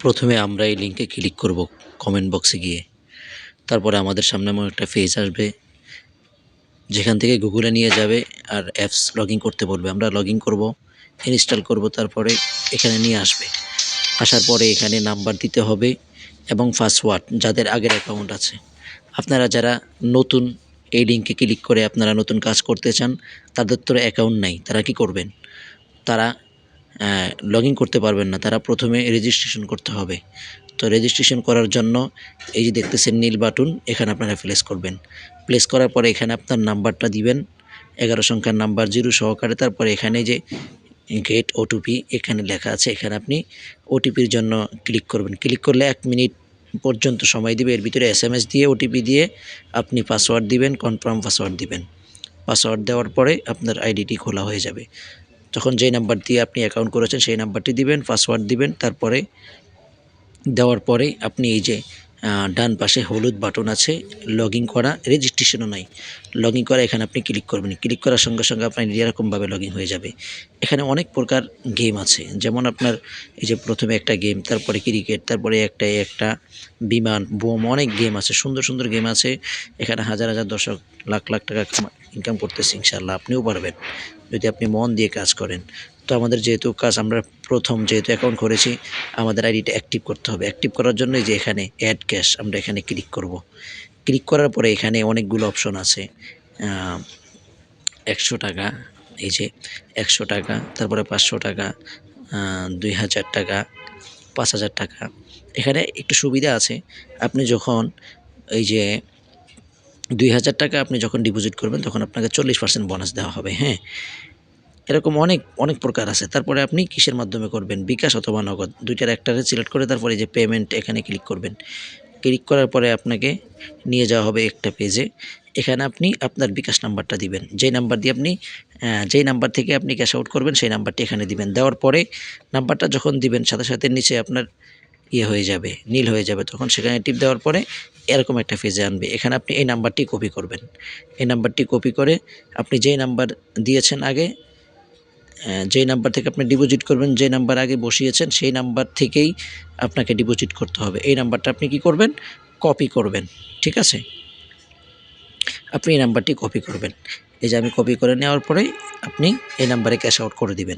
প্রথমে আমরা এই লিঙ্কে ক্লিক করব কমেন্ট বক্সে গিয়ে। তারপরে আমাদের সামনে এমন একটা পেজ আসবে যেখান থেকে গুগলে নিয়ে যাবে আর অ্যাপস লগইন করতে বলবে। আমরা লগইন করব, ইনস্টল করব, তারপরে এখানে নিয়ে আসবে। আসার পরে এখানে নাম্বার দিতে হবে এবং পাসওয়ার্ড, যাদের আগের অ্যাকাউন্ট আছে। আপনারা যারা নতুন এই লিঙ্কে ক্লিক করে আপনারা নতুন কাজ করতে চান, তাদের তো অ্যাকাউন্ট নাই, তারা কি করবেন? তারা লগইন করতে পারবেন না, তারা প্রথমে রেজিস্ট্রেশন করতে হবে। তো রেজিস্ট্রেশন করার জন্য এই যে দেখতেছেন নীল বাটন, এখানে আপনারা প্লেস করবেন। প্লেস করার পরে এখানে আপনার নাম্বারটা দিবেন, 11 সংখ্যার নাম্বার 0 সহকারে। তারপরে এখানে যে গেট ওটিপি এখানে লেখা আছে, এখানে আপনি ওটিপির জন্য ক্লিক করবেন। ক্লিক করলে 1 মিনিট পর্যন্ত সময় দিবে। এর ভিতরে SMS দিয়ে ওটিপি দিয়ে আপনি পাসওয়ার্ড দিবেন, কনফার্ম পাসওয়ার্ড দিবেন। পাসওয়ার্ড দেওয়ার পরে আপনার আইডিটি খোলা হয়ে যাবে। তখন যেই নাম্বার দিয়ে আপনি অ্যাকাউন্ট করেছেন সেই নাম্বারটি দিবেন, পাসওয়ার্ড দিবেন। তারপরে দেওয়ার পরে আপনি এই যে ডান পাশে হলুদ বাটন আছে লগইন করা, রেজিস্ট্রেশনও নাই, লগইন করা, এখানে আপনি ক্লিক করবেন। ক্লিক করার সঙ্গে সঙ্গে আপনার এরকমভাবে লগইন হয়ে যাবে। এখানে অনেক প্রকার গেম আছে, যেমন আপনার এই যে প্রথমে একটা গেম, তারপরে ক্রিকেট, তারপরে একটা বিমান, বোম, অনেক গেম আছে, সুন্দর সুন্দর গেম আছে। এখানে হাজার হাজার দর্শক লাখ লাখ টাকা ইনকাম করতেছে। ইনশাআল্লাহ আপনিও পারবেন যদি আপনি মন দিয়ে কাজ করেন। তো আমাদের যেহেতু কাজ, আমরা প্রথম যেহেতু অ্যাকাউন্ট করেছি, আমাদের আইডিটা অ্যাক্টিভ করতে হবে। অ্যাক্টিভ করার জন্য যে এখানে অ্যাড ক্যাশ, আমরা এখানে ক্লিক করব। ক্লিক করার পরে এখানে অনেকগুলো অপশন আছে। 100 টাকা, এই যে 100 টাকা, তারপরে 500 টাকা, 2000 টাকা, 5000 টাকা। এখানে একটু সুবিধা আছে, আপনি যখন এই যে 2000 টাকা আপনি যখন ডিপোজিট করবেন তখন আপনাকে 40% বোনাস দেওয়া হবে। হ্যাঁ, এরকম অনেক অনেক প্রকার আছে। তারপরে আপনি কিসের মাধ্যমে করবেন, বিকাশ অথবা নগদ, দুইটার একটারে সিলেক্ট করে তারপরে যে পেমেন্ট এখানে ক্লিক করবেন। ক্লিক করার পরে আপনাকে নিয়ে যাওয়া হবে একটা পেজে। এখানে আপনি আপনার বিকাশ নাম্বারটা দিবেন, যেই নাম্বার দিয়ে আপনি যেই নাম্বার থেকে আপনি ক্যাশ আউট করবেন সেই নাম্বারটি এখানে দিবেন। দেওয়ার পরে নাম্বারটা যখন দিবেন সাথে সাথে নিচে আপনার হয়ে যাবে, নীল হয়ে যাবে। তখন সেখানে টিপ দেওয়ার পরে এরকম একটা পেজে আনবে। এখানে আপনি এই নাম্বারটি কপি করবেন। এই নাম্বারটি কপি করে আপনি যেই নাম্বার দিয়েছেন আগে, যেই নাম্বার থেকে আপনি ডিপোজিট করবেন, যে নাম্বার আগে বসিয়েছেন সেই নাম্বার থেকেই আপনাকে ডিপোজিট করতে হবে। এই নাম্বারটা আপনি কি করবেন, কপি করবেন। ঠিক আছে, আপনি এই নাম্বারটি কপি করবেন। এই যে আমি কপি করে নেওয়ার পরে আপনি এই নাম্বারে ক্যাশ আউট করে দিবেন।